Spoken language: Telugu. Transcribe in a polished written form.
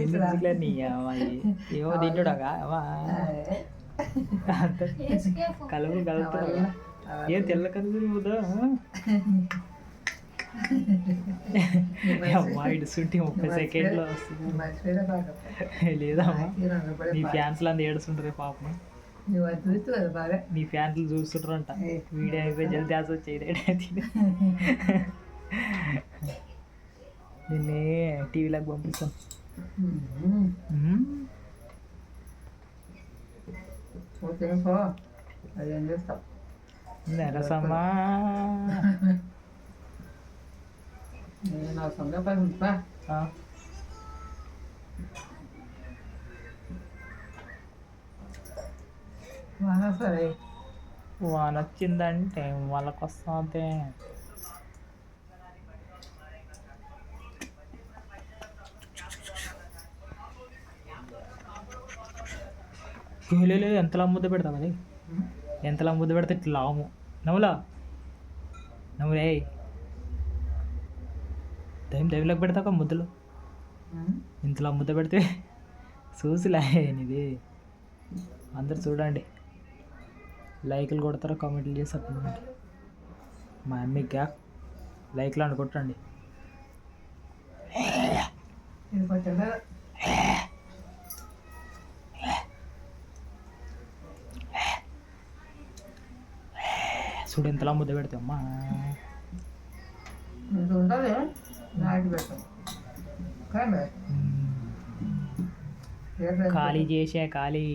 ఎందుకులే నీ అమ్మాయి ఏమో తింటాడుగా అమ్మా కలుపు కలుపుతాడు ఏం తెల్ల కలుపు పోదా అమ్మాయి సుంటి 30 సెకండ్లో వస్తుంది లేదమ్మా నీ ఫ్యాన్స్లు అంతా ఏడుస్తుంటారు పాపం నీ ఫ్యాన్స్లు చూస్తుంటారంట వీడియో అయిపోయి జల్దీ ఆశ వచ్చేది నిన్నే టీవీలోకి పంపిస్తాం నరసమ్మా వాన వచ్చిందంటే వాళ్ళకి వస్తుంది లేదు ఎంతలా ముద్ద పెడతావు అది ఎంతలా ముద్ద పెడితే ఇట్లా లాము నవ్వులా నవ్వులే టైంలోకి పెడతావు ముద్దలు ఇంతలా ముద్ద పెడితే చూసిలే ఇది అందరు చూడండి లైక్లు కొడతారా కామెంట్లు చేస్తారు మా అమ్మకి లైక్లు అని కొట్టండి చూడు ఎంతలా ముద్ద పెడితే అమ్మా ఖాళీ చేసే ఖాళీ